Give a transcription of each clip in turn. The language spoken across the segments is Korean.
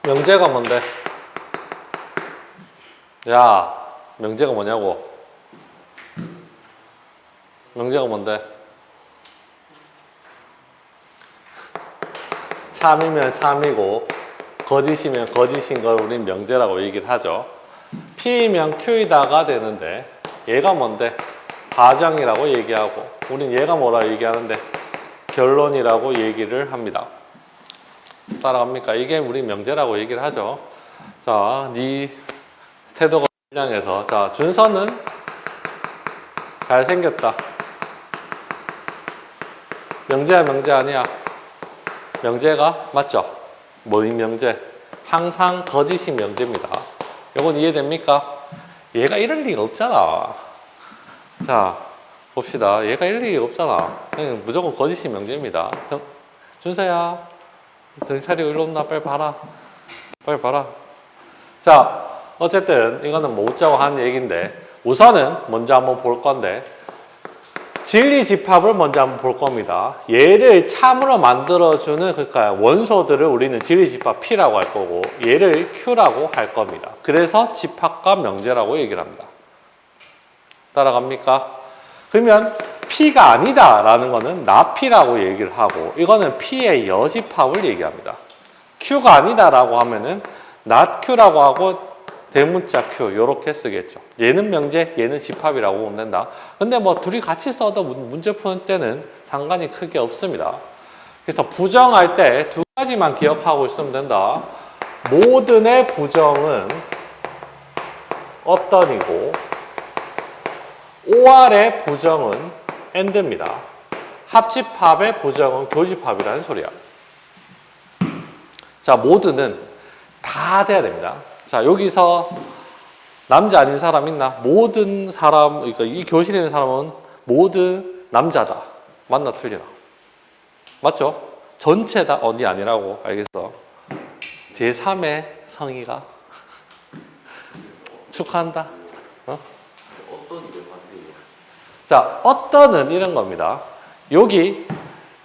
명제가 뭔데? 야, 명제가 뭐냐고? 명제가 뭔데? 참이면 참이고 거짓이면 거짓인 걸 우린 명제라고 얘기를 하죠. P면 Q이다가 되는데 얘가 뭔데? 과정이라고 얘기하고 우린 얘가 뭐라 얘기하는데? 결론이라고 얘기를 합니다. 따라갑니까? 이게 우리 명제라고 얘기를 하죠. 자, 네 태도가 불량해서 자, 준서는 잘생겼다. 명제야, 명제 아니야? 명제가 맞죠? 뭐인 명제? 항상 거짓이 명제입니다. 이건 이해됩니까? 얘가 이럴 리가 없잖아. 자, 봅시다. 얘가 이럴 리가 없잖아. 그냥 무조건 거짓이 명제입니다. 준서야, 정신 차리고 일로 온나? 빨리 봐라. 빨리 봐라. 자, 어쨌든 이거는 뭐 웃자고 하는 얘기인데 우선은 먼저 한번 볼 건데 진리집합을 먼저 한번 볼 겁니다. 얘를 참으로 만들어주는 그러니까 원소들을 우리는 진리집합 P라고 할 거고 얘를 Q라고 할 겁니다. 그래서 집합과 명제라고 얘기를 합니다. 따라갑니까? 그러면 P가 아니다 라는 거는 나P라고 얘기를 하고 이거는 P의 여집합을 얘기합니다. Q가 아니다 라고 하면은 not Q라고 하고 대문자 Q 이렇게 쓰겠죠. 얘는 명제, 얘는 집합이라고 보면 된다. 근데 뭐 둘이 같이 써도 문제 푸는 때는 상관이 크게 없습니다. 그래서 부정할 때 두 가지만 기억하고 있으면 된다. 모든의 부정은 어떤이고 OR의 부정은 AND입니다. 합집합의 부정은 교집합이라는 소리야. 자, 모든은 다 돼야 됩니다. 자, 여기서 남자 아닌 사람 있나? 모든 사람, 그러니까 이 교실에 있는 사람은 모든 남자다. 맞나 틀리나? 맞죠? 전체다. 언니 아니라고. 알겠어. 제3의 성의가 축하한다. 어? 자, 어떤은 이런 겁니다. 여기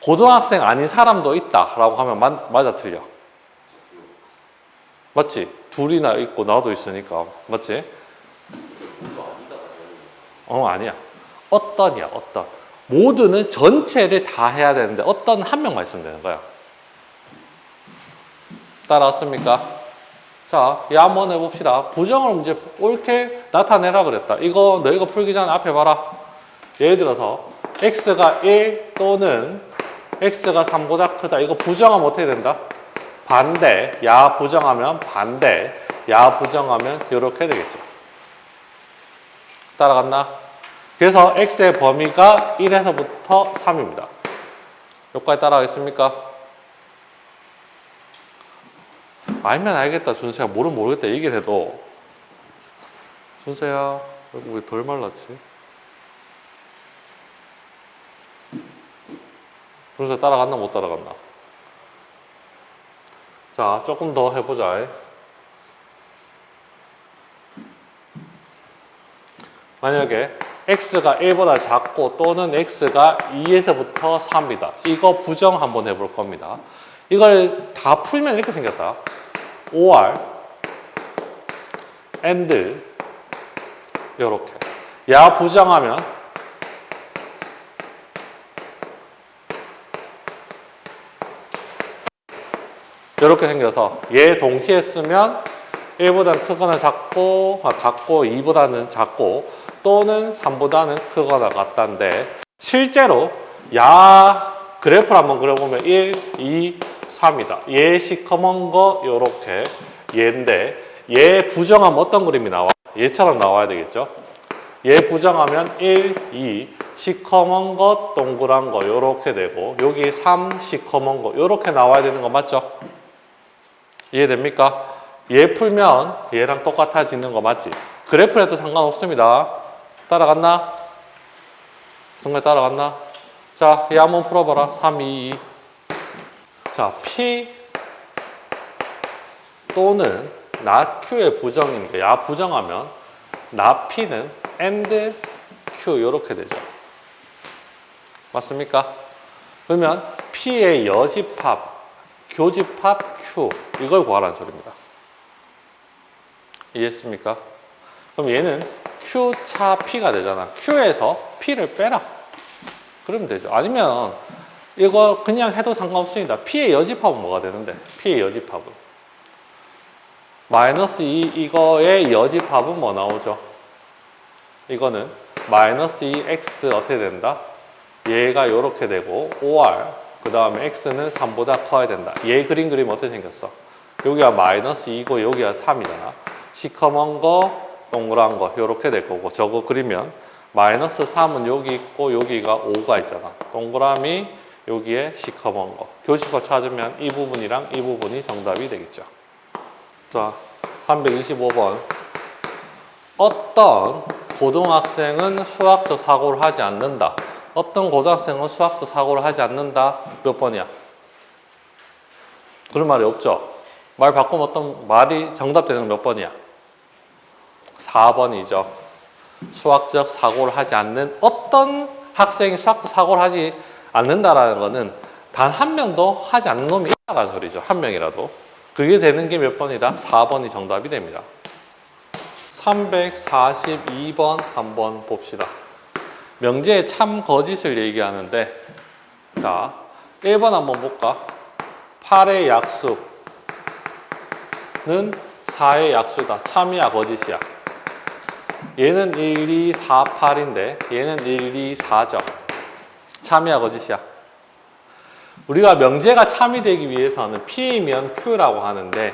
고등학생 아닌 사람도 있다라고 하면 맞아 틀려? 맞지? 둘이나 있고 나도 있으니까 맞지? 아니야. 어떤이야. 어떤. 모두는 전체를 다 해야 되는데 어떤 한 명만 있으면 되는 거야. 따라왔습니까? 자, 이 한번 해봅시다. 부정을 이제 옳게 나타내라 그랬다. 이거 너희가 풀기 전에 앞에 봐라. 예를 들어서 x가 1 또는 x가 3보다 크다. 이거 부정하면 어떻게 된다? 반대, 야 부정하면 반대, 야 부정하면 이렇게 되겠죠. 따라갔나? 그래서 x의 범위가 1에서부터 3입니다. 여기까지 따라가겠습니까? 알면 알겠다. 준서야, 모르면 모르겠다. 얘기를 해도. 준서야, 여기 왜 덜 말랐지? 준서 따라갔나 못 따라갔나? 자, 조금 더 해보자. 만약에 x가 1보다 작고 또는 x가 2에서부터 3이다. 이거 부정 한번 해볼 겁니다. 이걸 다 풀면 이렇게 생겼다. or and 이렇게. 야 부정하면 이렇게 생겨서 얘 동시에 쓰면 1보다는 크거나 작고 같고 2보다는 작고 또는 3보다는 크거나 같다인데 실제로 야 그래프를 한번 그려보면 1, 2, 3이다. 얘 시커먼 거 요렇게 얘인데 얘 부정하면 어떤 그림이 나와? 얘처럼 나와야 되겠죠? 얘 부정하면 1, 2 시커먼 거 동그란 거 요렇게 되고 여기 3 시커먼 거 요렇게 나와야 되는 거 맞죠? 이해됩니까? 얘 풀면 얘랑 똑같아지는 거 맞지? 그래프를 해도 상관없습니다. 따라갔나? 정말 따라갔나? 자, 얘 한번 풀어봐라. 3, 2, 2. 자, P 또는 not Q의 부정인데 야 부정하면 not P는 and Q 이렇게 되죠. 맞습니까? 그러면 P의 여집합 교집합 Q 이걸 구하라는 소리입니다. 이해했습니까? 그럼 얘는 Q차 P가 되잖아. Q에서 P를 빼라. 그러면 되죠. 아니면 이거 그냥 해도 상관없습니다. P의 여집합은 뭐가 되는데? P의 여집합은 마이너스 2 이거의 여집합은 뭐 나오죠? 이거는 마이너스 2x 어떻게 된다? 얘가 이렇게 되고 5r 그 다음에 x는 3보다 커야 된다. 얘 그림 그리면 어떻게 생겼어? 여기가 마이너스 2고 여기가 3이잖아. 시커먼 거 동그란 거 이렇게 될 거고 저거 그리면 마이너스 3은 여기 있고 여기가 5가 있잖아. 동그라미 여기에 시커먼 거. 교집합 찾으면 이 부분이랑 이 부분이 정답이 되겠죠. 자, 325번. 어떤 고등학생은 수학적 사고를 하지 않는다. 어떤 고등학생은 수학적 사고를 하지 않는다. 몇 번이야? 그런 말이 없죠. 말 바꾸면 어떤 말이 정답되는 건 몇 번이야? 4번이죠. 수학적 사고를 하지 않는 어떤 학생이 수학적 사고를 하지 않는다라는 거는 단 한 명도 하지 않는 놈이 있다는 소리죠. 한 명이라도. 그게 되는 게 몇 번이다? 4번이 정답이 됩니다. 342번 한번 봅시다. 명제의 참 거짓을 얘기하는데 자, 1번 한번 볼까? 8의 약수는 4의 약수다. 참이야 거짓이야? 얘는 1, 2, 4, 8인데 얘는 1, 2, 4죠. 참이야 거짓이야? 우리가 명제가 참이 되기 위해서는 P이면 Q라고 하는데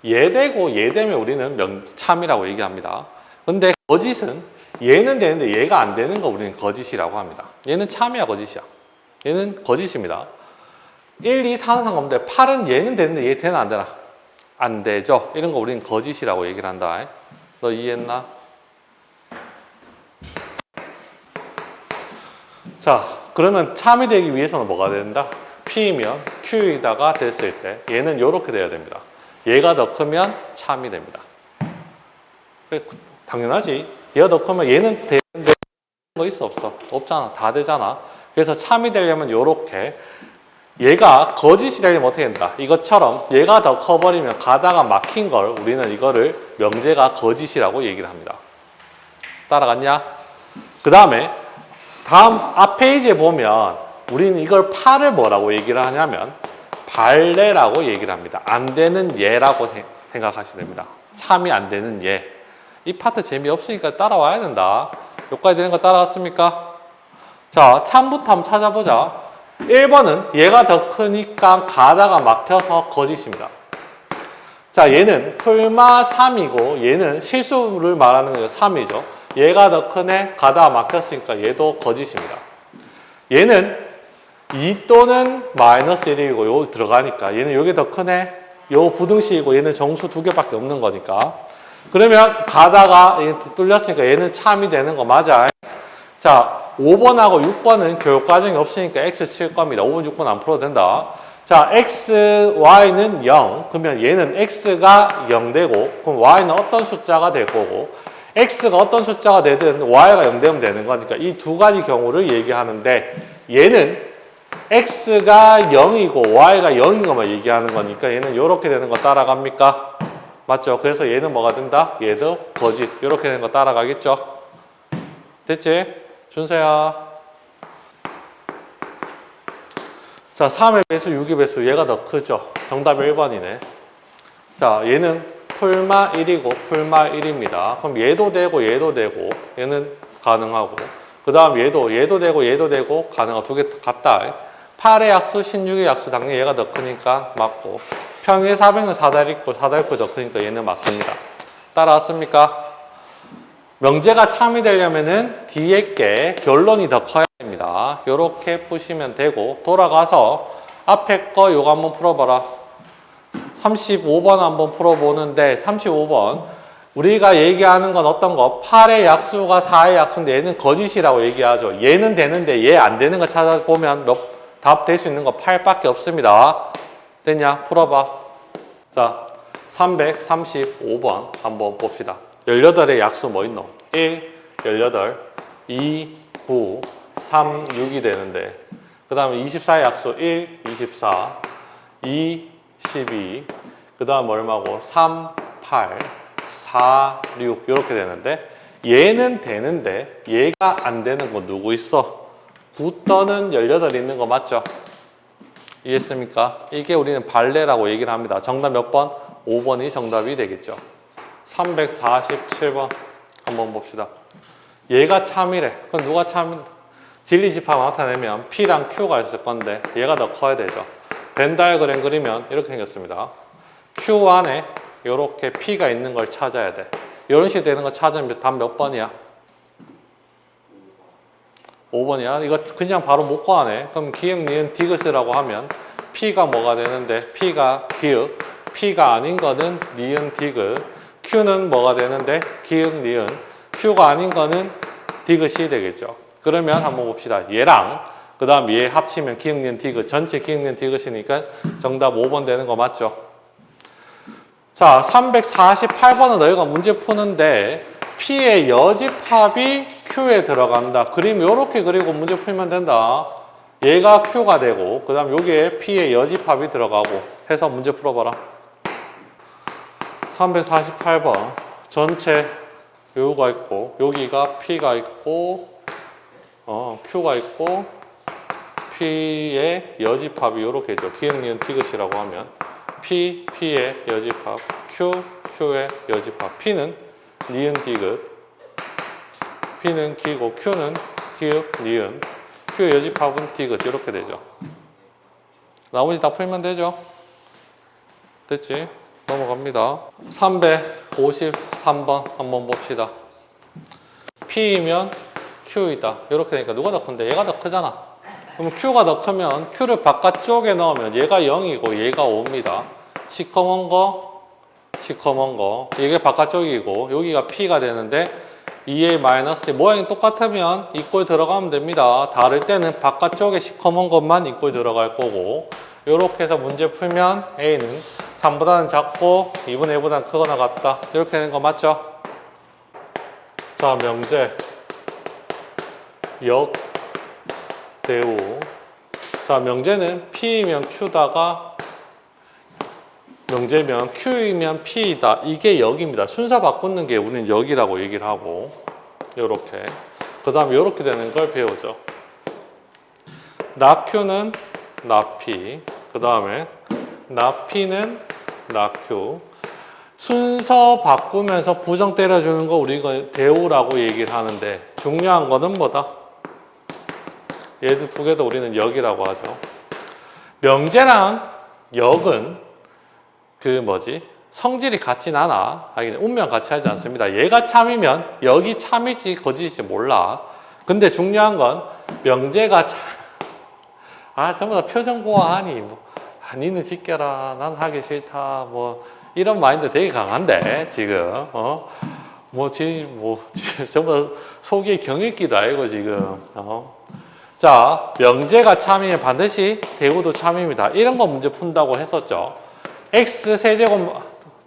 얘 되고 얘 되면 우리는 참이라고 얘기합니다. 근데 거짓은 얘는 되는데 얘가 안 되는 거 우리는 거짓이라고 합니다. 얘는 참이야 거짓이야? 얘는 거짓입니다. 1, 2, 4는 상관없는데 8은 얘는 되는데 얘 되나 안 되나? 안 되죠. 이런 거 우리는 거짓이라고 얘기를 한다. 너 이해했나? 자, 그러면 참이 되기 위해서는 뭐가 된다? P면 Q이다가 됐을 때 얘는 이렇게 돼야 됩니다. 얘가 더 크면 참이 됩니다. 당연하지. 얘가 더 크면 얘는 되는데 뭐 있어 없어? 없잖아. 다 되잖아. 그래서 참이 되려면 이렇게 얘가 거짓이 되려면 어떻게 된다? 이것처럼 얘가 더 커버리면 가다가 막힌 걸 우리는 이거를 명제가 거짓이라고 얘기를 합니다. 따라갔냐? 그 다음에 다음 앞 페이지에 보면 우리는 이걸 8을 뭐라고 얘기를 하냐면 발레라고 얘기를 합니다. 안 되는 예라고 생각하시면 됩니다. 참이 안 되는 예. 이 파트 재미없으니까 따라와야 된다. 여기까지 되는 거 따라왔습니까? 자, 참부터 한번 찾아보자. 1번은 얘가 더 크니까 가다가 막혀서 거짓입니다. 자, 얘는 풀마 3이고 얘는 실수를 말하는 거죠. 3이죠. 얘가 더 크네. 가다가 막혔으니까 얘도 거짓입니다. 얘는 2 또는 마이너스 1이고 요 들어가니까 얘는 요게 더 크네. 요 부등식이고 얘는 정수 2개밖에 없는 거니까. 그러면 가다가 뚫렸으니까 얘는 참이 되는 거 맞아. 자, 5번하고 6번은 교육 과정이 없으니까 X 칠 겁니다. 5번, 6번 안 풀어도 된다. 자, X, Y는 0. 그러면 얘는 X가 0 되고 그럼 Y는 어떤 숫자가 될 거고 X가 어떤 숫자가 되든 Y가 0 되면 되는 거니까 이 두 가지 경우를 얘기하는데 얘는 X가 0이고 Y가 0인 것만 얘기하는 거니까 얘는 이렇게 되는 거 따라갑니까? 맞죠? 그래서 얘는 뭐가 된다? 얘도 거짓. 이렇게 되는 거 따라가겠죠? 됐지? 준서야. 자, 3의 배수, 6의 배수. 얘가 더 크죠? 정답이 1번이네. 자, 얘는 풀마 1이고 풀마 1입니다. 그럼 얘도 되고 얘도 되고 얘는 가능하고 그 다음 얘도 되고 가능하고 두 개 같다. 8의 약수, 16의 약수 당연히 얘가 더 크니까 맞고 평의 400은 4달 있고 4달 있고 더 크니까 얘는 맞습니다. 따라왔습니까? 명제가 참이 되려면은 뒤에 게 결론이 더 커야 됩니다. 이렇게 푸시면 되고 돌아가서 앞에 거 요거 한번 풀어봐라. 35번 한번 풀어보는데 35번 우리가 얘기하는 건 어떤 거? 8의 약수가 4의 약수인데 얘는 거짓이라고 얘기하죠. 얘는 되는데 얘 안 되는 거 찾아보면 답 될 수 있는 거 8밖에 없습니다. 됐냐? 풀어봐. 자, 335번 한번 봅시다. 18의 약수 뭐 있노? 1, 18, 2, 9, 3, 6이 되는데 그 다음에 24의 약수 1, 24, 2, 12. 그 다음 얼마고? 3, 8, 4, 6. 이렇게 되는데 얘는 되는데 얘가 안 되는 거 누구 있어? 9 또는 18 있는 거 맞죠? 이해했습니까? 이게 우리는 발레라고 얘기를 합니다. 정답 몇 번? 5번이 정답이 되겠죠. 347번 한번 봅시다. 얘가 참이래. 그럼 누가 참? 진리집합 나타내면 P랑 Q가 있을 건데 얘가 더 커야 되죠. 벤 다이어그램 그리면 이렇게 생겼습니다. Q 안에 이렇게 P가 있는 걸 찾아야 돼. 이런 식으로 되는 거 찾으면 답 몇 번이야? 5번이야? 이거 그냥 바로 못 구하네. 그럼 기역, 니은, 디귿이라고 하면 P가 뭐가 되는데? P가 기역, P가 아닌 거는 니은, 디귿, Q는 뭐가 되는데? 기역, 니은, Q가 아닌 거는 디귿이 되겠죠. 그러면 한번 봅시다. 얘랑 그 다음 얘 합치면 기역, 니은, 디귿, 전체 기역, 니은, 디귿이니까 정답 5번 되는 거 맞죠? 자, 348번은 너희가 문제 푸는데 P의 여집합이 Q에 들어간다. 그림 이렇게 그리고 문제 풀면 된다. 얘가 Q가 되고 그 다음 여기에 P의 여집합이 들어가고 해서 문제 풀어봐라. 348번 전체 요가 있고 여기가 P가 있고 Q가 있고 P의 여집합이 이렇게 있죠. 기역, 니은, 디귿이라고 하면 P의 여집합, Q의 여집합. P는 니은, 디귿, P는 기고 Q는 기역, 니은, Q의 여집합은 디귿 이렇게 되죠. 나머지 다 풀면 되죠. 됐지? 넘어갑니다. 353번 한번 봅시다. P이면 Q이다. 이렇게 되니까 누가 더 큰데? 얘가 더 크잖아. 그럼 Q가 더 크면 Q를 바깥쪽에 넣으면 얘가 0이고 얘가 5입니다. 시커먼 거, 이게 바깥쪽이고 여기가 P가 되는데 2의 마이너스 모양이 똑같으면 이꼴 들어가면 됩니다. 다를 때는 바깥쪽에 시커먼 것만 이꼴 들어갈 거고 이렇게 해서 문제 풀면 A는 3보다는 작고 2분의 1보다는 크거나 같다. 이렇게 되는 거 맞죠? 자, 명제 역 대우. 자, 명제는 P이면 Q다가 명제면 Q이면 P이다. 이게 역입니다. 순서 바꾸는 게 우리는 역이라고 얘기를 하고 요렇게 그 다음에 요렇게 되는 걸 배우죠. 나 Q는 나 P 그 다음에 나 P는 나 Q 순서 바꾸면서 부정 때려주는 거 우리가 대우라고 얘기를 하는데 중요한 거는 뭐다? 얘들 두 개도 우리는 역이라고 하죠. 명제랑 역은 성질이 같진 않아. 운명 같이 하지 않습니다. 얘가 참이면 여기 참일지 거짓일지 몰라. 근데 중요한 건 명제가 전부 다 표정 보아하니 니는 지켜라 난 하기 싫다 이런 마인드 되게 강한데 지금 전부 다 속이 경읽기도 알고 지금 자, 명제가 참이면 반드시 대우도 참입니다. 이런 거 문제 푼다고 했었죠. x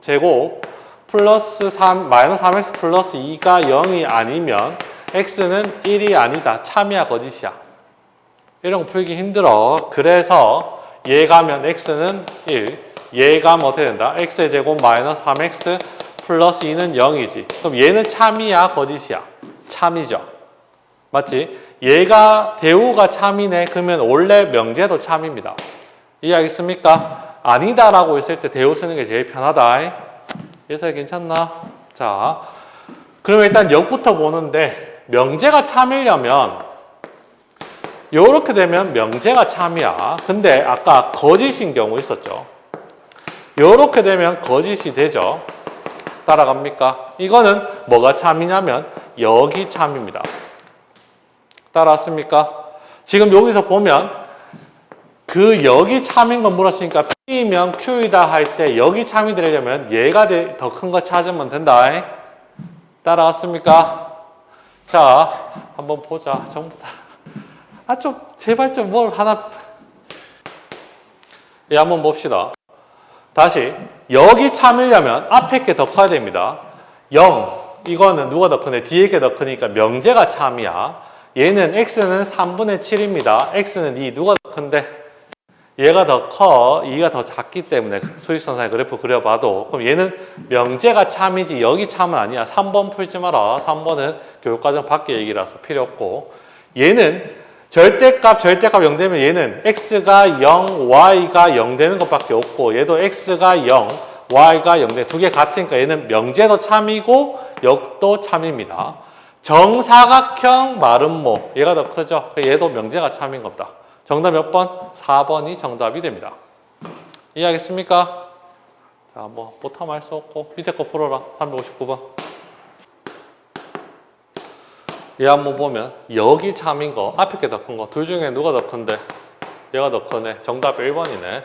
제곱 플러스 3, 마이너스 3x 플러스 2가 0이 아니면 x는 1이 아니다. 참이야, 거짓이야. 이런 거 풀기 힘들어. 그래서 얘 가면 x는 1, 얘 가면 어떻게 된다? x의 제곱 마이너스 3x 플러스 2는 0이지. 그럼 얘는 참이야, 거짓이야? 참이죠. 맞지? 얘가 대우가 참이네. 그러면 원래 명제도 참입니다. 이해하겠습니까? 아니다라고 했을 때 대우 쓰는 게 제일 편하다. 예사야 괜찮나? 자, 그러면 일단 역부터 보는데 명제가 참이려면 요렇게 되면 명제가 참이야. 근데 아까 거짓인 경우 있었죠. 요렇게 되면 거짓이 되죠. 따라갑니까? 이거는 뭐가 참이냐면 역이 참입니다. 따라왔습니까? 지금 여기서 보면 그 역이 참인 건 물었으니까 P면 Q이다 할 때 역이 참이 되려면 얘가 더 큰 거 찾으면 된다. 따라왔습니까? 자, 한번 보자. 전부 다. 제발 좀 뭘 하나. 예, 한번 봅시다. 다시. 역이 참이려면 앞에 게 더 커야 됩니다. 0. 이거는 누가 더 크네? 뒤에 게 더 크니까 명제가 참이야. 얘는 x는 3분의 7입니다. x는 2. 누가 더 큰데? 얘가 더 커, 2가 더 작기 때문에 수직선상의 그래프 그려봐도 그럼 얘는 명제가 참이지 여기 참은 아니야. 3번 풀지 마라. 3번은 교육과정 밖의 얘기라서 필요 없고 얘는 절대값 0 되면 얘는 x가 0, y가 0 되는 것밖에 없고 얘도 x가 0, y가 0 돼. 두 개 같으니까 얘는 명제도 참이고 역도 참입니다. 정사각형 마름모 얘가 더 크죠. 얘도 명제가 참인 겁니다. 정답 몇 번? 4번이 정답이 됩니다. 이해하겠습니까? 자, 뭐 보탐할 수 없고 밑에 거 풀어라. 359번. 얘 한번 보면 여기 참인 거 앞에 게 더 큰 거 둘 중에 누가 더 큰데? 얘가 더 크네. 정답 1번이네.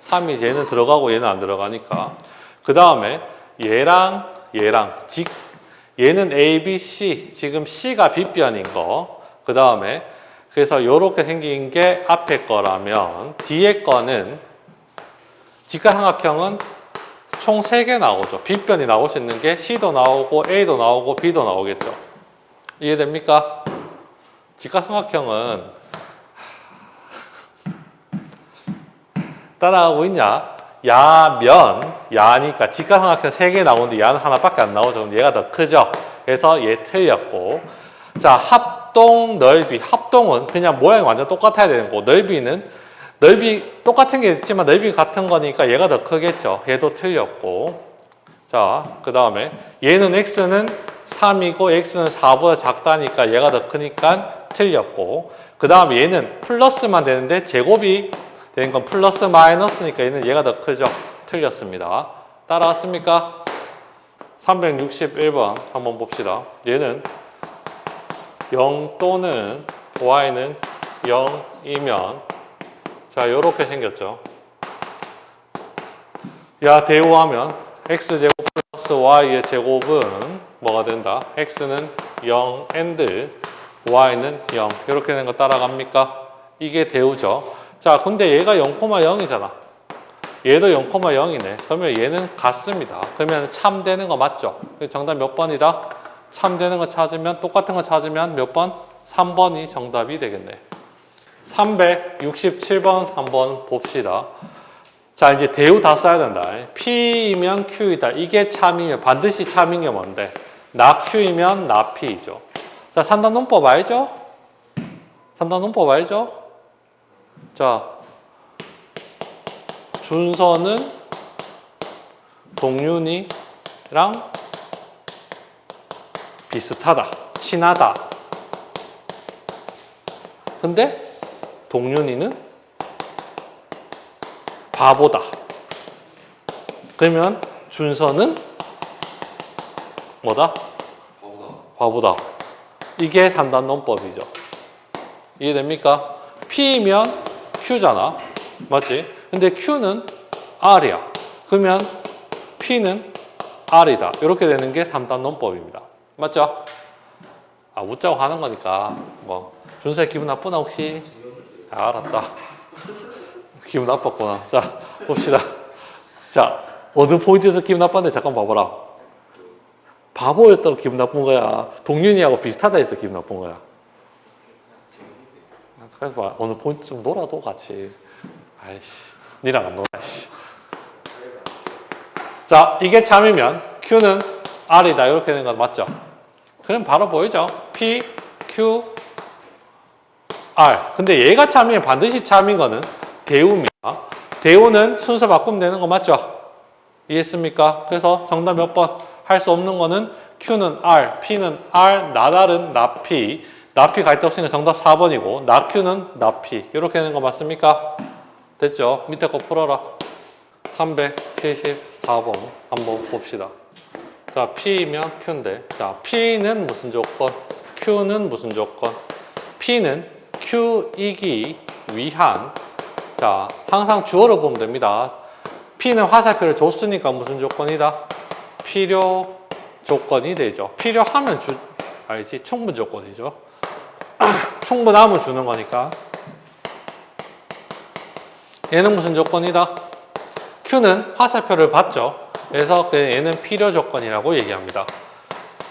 3이 얘는 들어가고 얘는 안 들어가니까. 그 다음에 얘랑 얘는 A, B, C 지금 C가 빗변인 거. 그 다음에 그래서 이렇게 생긴 게 앞에 거라면 뒤에 거는 직각삼각형은 총 3개 나오죠. 빗변이 나올 수 있는 게 C도 나오고 A도 나오고 B도 나오겠죠. 이해됩니까? 직각삼각형은 따라가고 있냐? 야니까 직각삼각형 3개 나오는데 야는 하나밖에 안 나오죠. 그럼 얘가 더 크죠. 그래서 얘 틀렸고 자 합동 넓이 합동은 그냥 모양이 완전 똑같아야 되는 거고 넓이 똑같은 게 있지만 넓이 같은 거니까 얘가 더 크겠죠. 얘도 틀렸고 자 그 다음에 얘는 x는 3이고 x는 4보다 작다니까 얘가 더 크니까 틀렸고 그 다음에 얘는 플러스만 되는데 제곱이 되는 건 플러스 마이너스니까 얘는 얘가 더 크죠. 틀렸습니다. 따라왔습니까? 361번 한번 봅시다. 얘는 0 또는 y는 0이면 자 요렇게 생겼죠. 야 대우하면 x제곱 플러스 y의 제곱은 뭐가 된다? x는 0 and y는 0 이렇게 되는 거 따라갑니까? 이게 대우죠. 자 근데 얘가 0,0이잖아. 얘도 0,0이네. 그러면 얘는 같습니다. 그러면 참되는 거 맞죠? 정답 몇 번이다? 참되는 거 찾으면 똑같은 거 찾으면 몇 번? 3번이 정답이 되겠네. 367번 한번 봅시다. 자 이제 대우 다 써야 된다. P이면 Q이다. 이게 참이면 반드시 참인 게 뭔데? 나 Q이면 나 P이죠. 자 3단 논법 알죠? 3단 논법 알죠? 자 준서는 동윤이랑 비슷하다. 친하다. 근데 동윤이는 바보다. 그러면 준서는 뭐다? 바보다. 이게 3단 논법이죠. 이해됩니까? P면 Q잖아. 맞지? 근데 Q는 R이야. 그러면 P는 R이다. 이렇게 되는 게 3단 논법입니다. 맞죠? 아, 웃자고 하는 거니까. 뭐, 준서야 기분 나쁘나, 혹시? 아, 알았다. 기분 나빴구나. 자, 봅시다. 자, 어느 포인트에서 기분 나빴는데 잠깐 봐봐라. 바보였다고 기분 나쁜 거야. 동윤이하고 비슷하다 해서 기분 나쁜 거야. 그래서 봐. 어느 포인트 좀 놀아도 같이. 아이씨, 니랑 안 놀아, 씨. 자, 이게 참이면 Q는 R이다. 이렇게 되는 건 맞죠? 그럼 바로 보이죠? P, Q, R. 근데 얘가 참이면 반드시 참인 거는 대우입니다. 대우는 순서 바꾸면 되는 거 맞죠? 이해했습니까? 그래서 정답 몇 번? 할 수 없는 거는 Q는 R, P는 R, 나달은 나 P. 나 P 갈 데 없으니까 정답 4번이고 나 Q는 나 P. 이렇게 되는 거 맞습니까? 됐죠? 밑에 거 풀어라. 374번 한번 봅시다. 자, P면 Q인데 자, P는 무슨 조건? Q는 무슨 조건? P는 Q이기 위한 자, 항상 주어를 보면 됩니다. P는 화살표를 줬으니까 무슨 조건이다? 필요 조건이 되죠. 필요하면 알지? 충분 조건이죠. 충분하면 주는 거니까. 얘는 무슨 조건이다? Q는 화살표를 받죠. 그래서 얘는 필요 조건이라고 얘기합니다.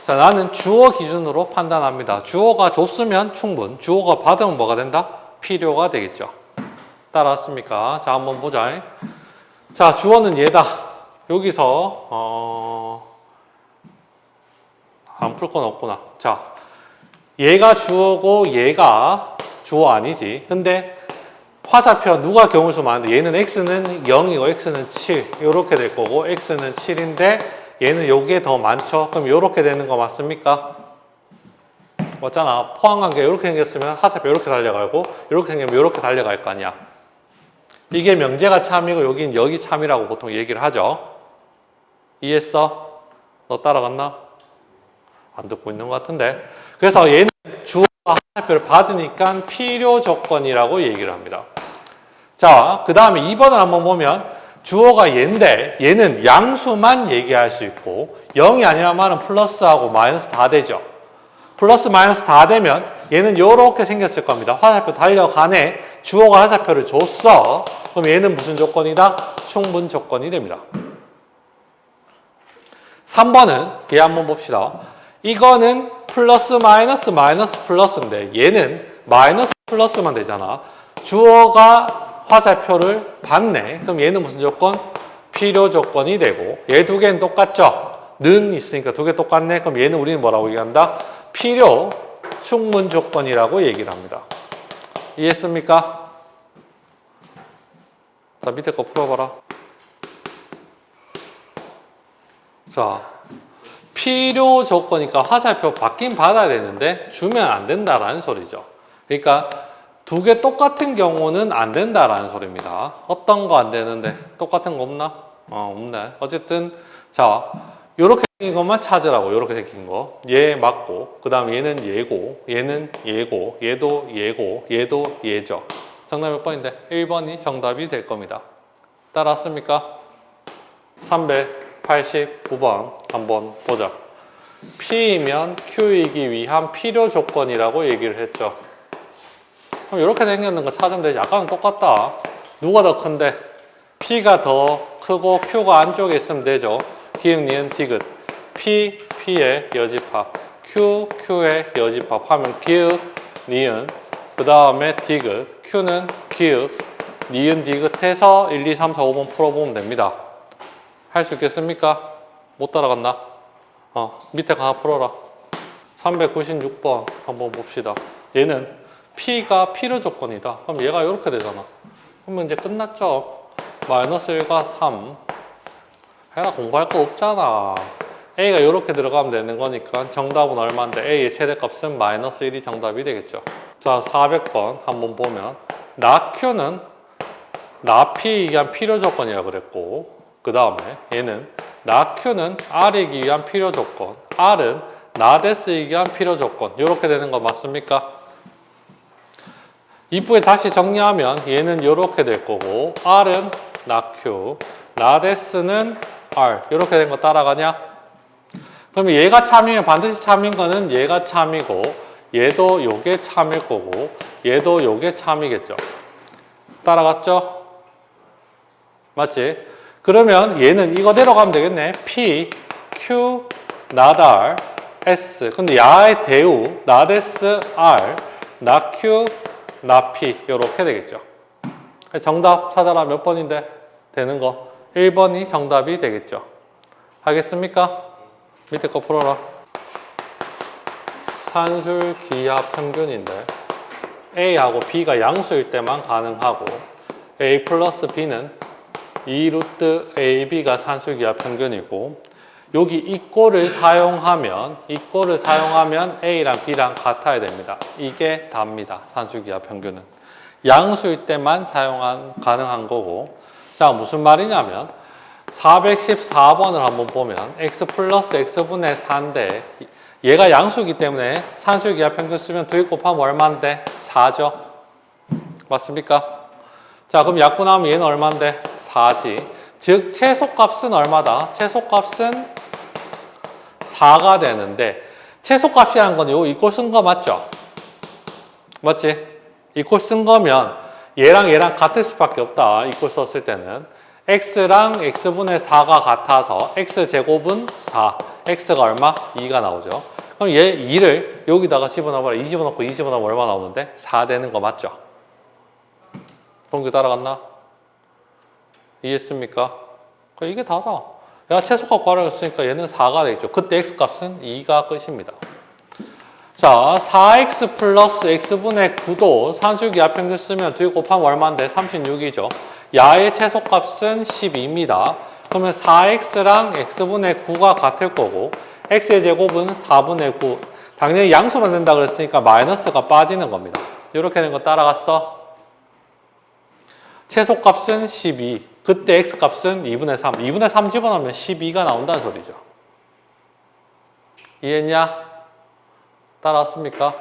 자, 나는 주어 기준으로 판단합니다. 주어가 줬으면 충분, 주어가 받으면 뭐가 된다? 필요가 되겠죠. 따라왔습니까? 자, 한번 보자. 자, 주어는 얘다. 여기서 안 풀 건 없구나. 자, 얘가 주어고 얘가 주어 아니지. 근데 화살표 누가 경우수 많은데 얘는 x는 0이고 x는 7 이렇게 될 거고 x는 7인데 얘는 요게 더 많죠. 그럼 이렇게 되는 거 맞습니까? 맞잖아. 포항관계 이렇게 생겼으면 화살표 이렇게 달려가고 이렇게 생기면 이렇게 달려갈 거 아니야. 이게 명제가 참이고 여긴 여기 참이라고 보통 얘기를 하죠. 이해했어? 너 따라갔나? 안 듣고 있는 것 같은데. 그래서 얘는 주어가 화살표를 받으니까 필요 조건이라고 얘기를 합니다. 자, 그 다음에 2번을 한번 보면 주어가 얘인데 얘는 양수만 얘기할 수 있고 0이 아니란 말은 플러스하고 마이너스 다 되죠. 플러스 마이너스 다 되면 얘는 이렇게 생겼을 겁니다. 화살표 달려가네. 주어가 화살표를 줬어. 그럼 얘는 무슨 조건이다? 충분 조건이 됩니다. 3번은 얘 한번 봅시다. 이거는 플러스 마이너스 마이너스 플러스인데 얘는 마이너스 플러스만 되잖아. 주어가 화살표를 받네. 그럼 얘는 무슨 조건? 필요 조건이 되고 얘 두 개는 똑같죠? 는 있으니까 두 개 똑같네. 그럼 얘는 우리는 뭐라고 얘기한다? 필요 충분 조건이라고 얘기를 합니다. 이해했습니까? 자, 밑에 거 풀어봐라. 자, 필요 조건이니까 화살표 받긴 받아야 되는데 주면 안 된다라는 소리죠. 그러니까 두 개 똑같은 경우는 안 된다라는 소리입니다. 어떤 거 안 되는데 똑같은 거 없나? 없네. 어쨌든 자, 요렇게 생긴 것만 찾으라고. 요렇게 생긴 거. 얘 맞고 그 다음 얘는 얘고 얘는 얘고 얘도 얘고 얘도 얘죠. 정답 몇 번인데? 1번이 정답이 될 겁니다. 따라왔습니까? 389번 한번 보자. P이면 Q이기 위한 필요 조건이라고 얘기를 했죠. 그럼 이렇게 생겼는 거 찾으면 되지. 아까는 똑같다. 누가 더 큰데? P가 더 크고 Q가 안쪽에 있으면 되죠. 기역, 니은, 디귿. P, P의 여집합. Q, Q의 여집합 하면 기역, 니은. 그 다음에 디귿. Q는 기역, 니은, 디귿해서 1, 2, 3, 4, 5번 풀어보면 됩니다. 할 수 있겠습니까? 못 따라갔나? 밑에 하나 풀어라. 396번 한번 봅시다. 얘는 P가 필요 조건이다. 그럼 얘가 이렇게 되잖아. 그러면 이제 끝났죠. 마이너스 1과 3. 해라, 공부할 거 없잖아. A가 이렇게 들어가면 되는 거니까 정답은 얼마인데 A의 최대값은 마이너스 1이 정답이 되겠죠. 자, 400번 한번 보면 나 Q는 나 P이기 위한 필요 조건이라고 그랬고 그 다음에 얘는 나 Q는 R이기 위한 필요 조건, R은 나 데스이기 위한 필요 조건. 이렇게 되는 거 맞습니까? 이쁘게 다시 정리하면 얘는 이렇게 될 거고 R은 나 Q, 나 데스는 R. 이렇게 된 거 따라가냐? 그러면 얘가 참이면 반드시 참인 거는 얘가 참이고 얘도 요게 참일 거고 얘도 요게 참이겠죠. 따라갔죠? 맞지? 그러면 얘는 이거대로 가면 되겠네. P, Q, 나달, S. 근데 야의 대우, 나데스, R, 나 Q, 나 P. 이렇게 되겠죠. 정답 찾아라. 몇 번인데? 되는 거. 1번이 정답이 되겠죠. 하겠습니까? 밑에 거 풀어라. 산술 기하 평균인데 A하고 B가 양수일 때만 가능하고 A 플러스 B는 2 루트 AB가 산술기하 평균이고 여기 이 꼴을 사용하면 A랑 B랑 같아야 됩니다. 이게 답니다. 산술기하 평균은. 양수일 때만 가능한 거고 자, 무슨 말이냐면 414번을 한번 보면 x 플러스 x분의 4인데 얘가 양수이기 때문에 산술기하 평균 쓰면 2 곱하면 얼마인데? 4죠. 맞습니까? 자, 그럼 약분하면 얘는 얼마인데? 4지. 즉 최소값은 얼마다? 최소값은 4가 되는데 최소값이라는 건 요 이꼴 쓴 거 맞죠? 맞지? 이꼴 쓴 거면 얘랑 같을 수밖에 없다. 이꼴 썼을 때는 x랑 x분의 4가 같아서 x제곱은 4, x가 얼마? 2가 나오죠. 그럼 얘 2를 여기다가 집어넣어봐라. 2 집어넣고 2 집어넣으면 얼마 나오는데? 4 되는 거 맞죠? 동규 따라갔나? 이해했습니까? 이게 다다. 내가 최소값 구하라고 했으니까 얘는 4가 되겠죠. 그때 x값은 2가 끝입니다. 자, 4x 플러스 x분의 9도 산술기 합평균 쓰면 뒤에 곱하면 얼마인데? 36이죠. 야의 최소값은 12입니다. 그러면 4x랑 x분의 9가 같을 거고 x의 제곱은 4분의 9. 당연히 양수로 낸다 그랬으니까 마이너스가 빠지는 겁니다. 이렇게 된 거 따라갔어? 최소값은 12. 그때 x값은 2분의 3. 2분의 3 집어넣으면 12가 나온다는 소리죠. 이해했냐? 따라왔습니까?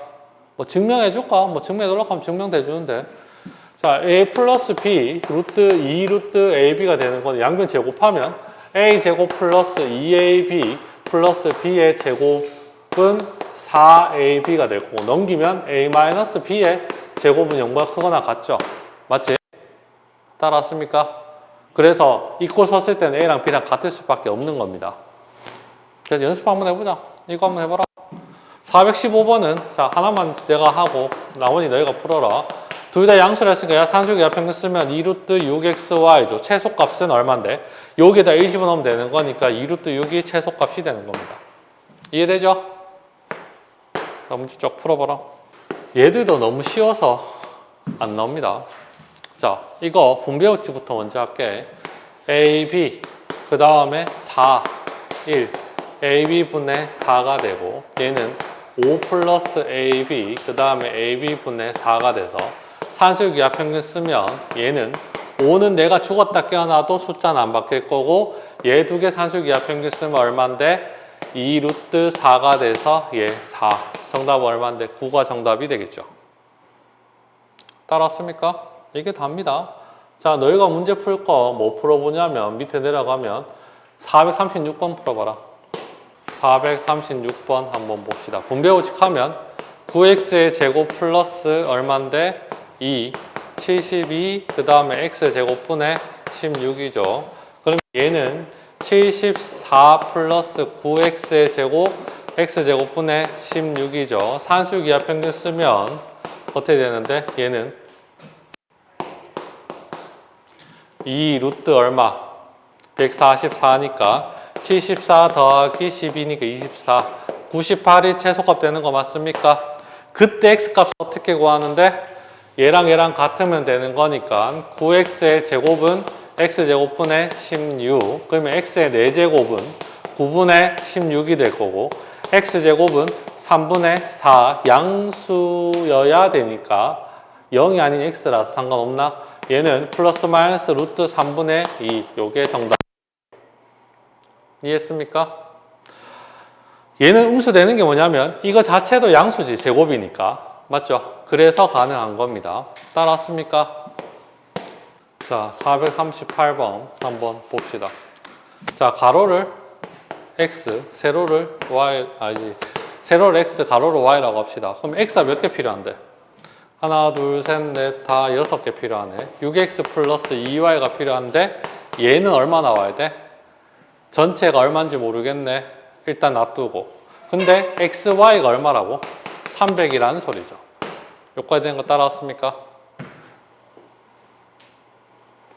뭐 증명해줄까? 뭐 증명해달라고 하면 증명돼주는데. 자, a 플러스 b 루트 2 루트 ab가 되는 건 양변 제곱하면 a 제곱 플러스 2ab 플러스 b의 제곱은 4ab가 될 거고 넘기면 a 마이너스 b의 제곱은 0보다 크거나 같죠? 맞지? 따라왔습니까? 그래서 이꼴 썼을 때는 a랑 b랑 같을 수밖에 없는 겁니다. 그래서 연습 한번 해보자. 이거 한번 해봐라. 415번은 자 하나만 내가 하고 나머지 너희가 풀어라. 둘 다 양수를 했으니까 야 산술기 합평균 쓰면 2루트 6xy죠. 최소값은 얼만데? 여기에다 1 집어넣으면 되는 거니까 2루트 6이 최소값이 되는 겁니다. 이해되죠? 자 문제 쭉 풀어봐라. 얘들도 너무 쉬워서 안 나옵니다. 자 이거 분배법칙부터 먼저 할게. a, b 그 다음에 4, 1 ab분의 4가 되고 얘는 5 플러스 ab 그 다음에 ab분의 4가 돼서 산술기 합평균 쓰면 얘는 5는 내가 죽었다 깨어나도 숫자는 안 바뀔 거고 얘 두 개 산술기 합평균 쓰면 얼만데 2 루트 4가 돼서 얘 4 정답은 얼만데 9가 정답이 되겠죠. 따라왔습니까? 이게 답니다. 자 너희가 문제 풀 거 뭐 풀어보냐면 밑에 내려가면 436번 풀어봐라. 436번 한번 봅시다. 분배법칙 하면 9x의 제곱 플러스 얼만데 2, 72, 그 다음에 x의 제곱분의 16이죠. 그럼 얘는 74 플러스 9x의 제곱, x제곱분의 16이죠. 산술기 합평균 쓰면 어떻게 되는데 얘는 2 루트 얼마? 144니까 74 더하기 12니까 24. 98이 최소값 되는 거 맞습니까? 그때 x값 어떻게 구하는데? 얘랑 얘랑 같으면 되는 거니까 9x의 제곱은 x제곱분의 16. 그러면 x의 4제곱은 9분의 16이 될 거고 x제곱은 3분의 4 양수여야 되니까 0이 아닌 x라서 상관없나? 얘는 플러스 마이너스 루트 3분의 2 요게 정답. 이해했습니까? 얘는 음수되는 게 뭐냐면 이거 자체도 양수지 제곱이니까 맞죠? 그래서 가능한 겁니다. 따라왔습니까? 자 438번 한번 봅시다. 자 가로를 x 세로를 y 세로를 x 가로를 y라고 합시다. 그럼 x가 몇 개 필요한데? 하나 둘 셋 넷 다 6개 필요하네. 6x 플러스 2y가 필요한데 얘는 얼마 나와야 돼? 전체가 얼마인지 모르겠네. 일단 놔두고. 근데 xy가 얼마라고? 300이라는 소리죠. 여기까지 된 거 따라왔습니까?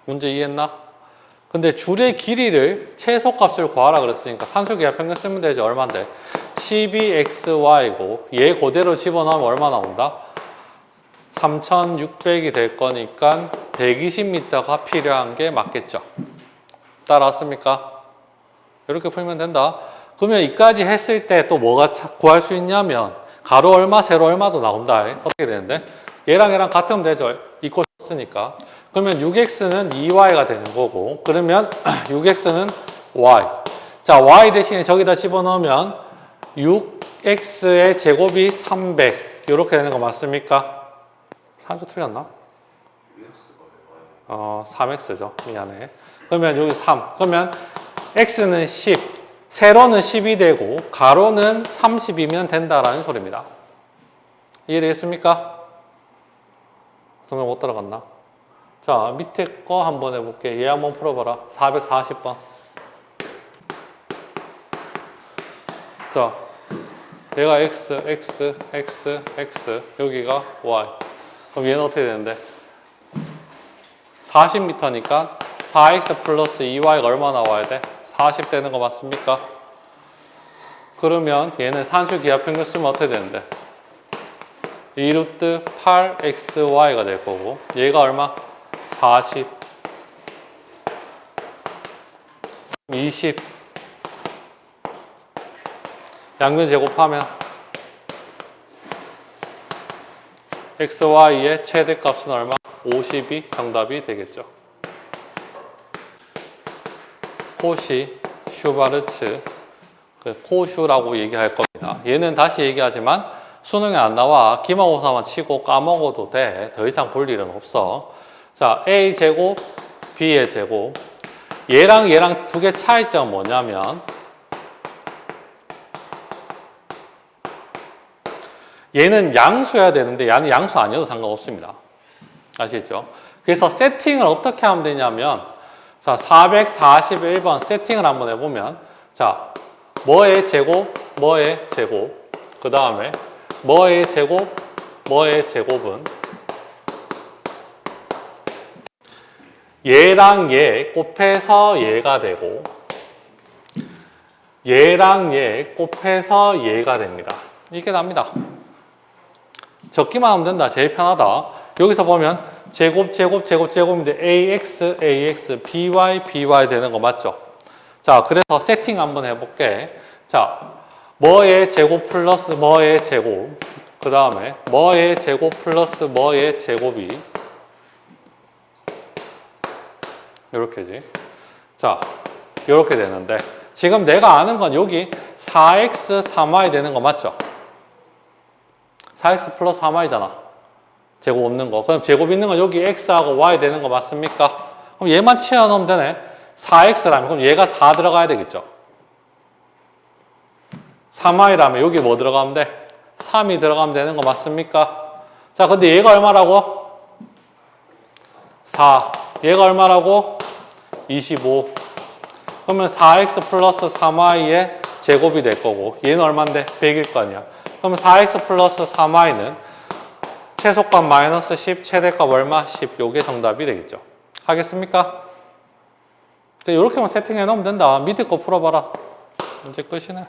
문제 이해했나? 근데 줄의 길이를 최소값을 구하라 그랬으니까 산술기 합평균 쓰면 되지. 얼마인데? 12xy고 얘 그대로 집어넣으면 얼마 나온다? 3600이 될 거니까 120m가 필요한 게 맞겠죠. 따라왔습니까? 이렇게 풀면 된다. 그러면 이까지 했을 때 또 뭐가 구할 수 있냐면 가로 얼마, 세로 얼마도 나온다. 어떻게 되는데? 얘랑 얘랑 같으면 되죠. 이꼴 썼으니까. 그러면 6x는 2y가 되는 거고 그러면 6x는 y. 자, y 대신에 저기다 집어넣으면 6x의 제곱이 300 이렇게 되는 거 맞습니까? 산수 틀렸나? 3x죠. 미안해. 그러면 여기 3. 그러면 x는 10, 세로는 10이 되고 가로는 30이면 된다라는 소리입니다. 이해되겠습니까? 성경 못 들어갔나? 자, 밑에 거 한번 해볼게. 얘 한번 풀어봐라. 440번. 자, 얘가 x, x, x, x, 여기가 y. 그럼 얘는 어떻게 되는데? 40m니까 4x 플러스 2y가 얼마 나와야 돼? 40 되는 거 맞습니까? 그러면 얘는 산수기하평균 쓰면 어떻게 되는데? 2루트 8xy가 될 거고 얘가 얼마? 40 20 양변 제곱하면 xy의 최대값은 얼마? 50이 정답이 되겠죠. 코시 슈바르츠 코슈라고 얘기할 겁니다. 얘는 다시 얘기하지만 수능에 안 나와. 기말고사만 치고 까먹어도 돼. 더 이상 볼 일은 없어. 자, a제곱 b의 제곱. 얘랑 얘랑 두 개 차이점은 뭐냐면 얘는 양수여야 되는데 얘는 양수 아니어도 상관없습니다. 아시겠죠? 그래서 세팅을 어떻게 하면 되냐면 자, 441번 세팅을 한번 해보면 자, 뭐의 제곱, 뭐의 제곱 그 다음에 뭐의 제곱, 뭐의 제곱은 얘랑 얘 곱해서 얘가 되고 얘랑 얘 곱해서 얘가 됩니다. 이게 납니다. 적기만 하면 된다. 제일 편하다. 여기서 보면 제곱, 제곱, 제곱, 제곱인데 ax, ax, by, by 되는 거 맞죠? 자, 그래서 세팅 한번 해볼게. 자, 뭐의 제곱 플러스 뭐의 제곱 그 다음에 뭐의 제곱 플러스 뭐의 제곱이 이렇게지. 자, 이렇게 되는데 지금 내가 아는 건 여기 4x, 3y 되는 거 맞죠? 4x 플러스 3y잖아. 제곱 없는 거. 그럼 제곱 있는 건 여기 x하고 y 되는 거 맞습니까? 그럼 얘만 치워놓으면 되네. 4x라면 그럼 얘가 4 들어가야 되겠죠? 3y라면 여기 뭐 들어가면 돼? 3이 들어가면 되는 거 맞습니까? 자, 근데 얘가 얼마라고? 4. 얘가 얼마라고? 25. 그러면 4x 플러스 3y의 제곱이 될 거고 얘는 얼마인데? 100일 거 아니야. 그러면 4x 플러스 3y는 최소값 마이너스 10, 최대값 얼마? 10. 요게 정답이 되겠죠. 하겠습니까? 이렇게만 세팅해 놓으면 된다. 밑에 거 풀어봐라. 문제 끝이네.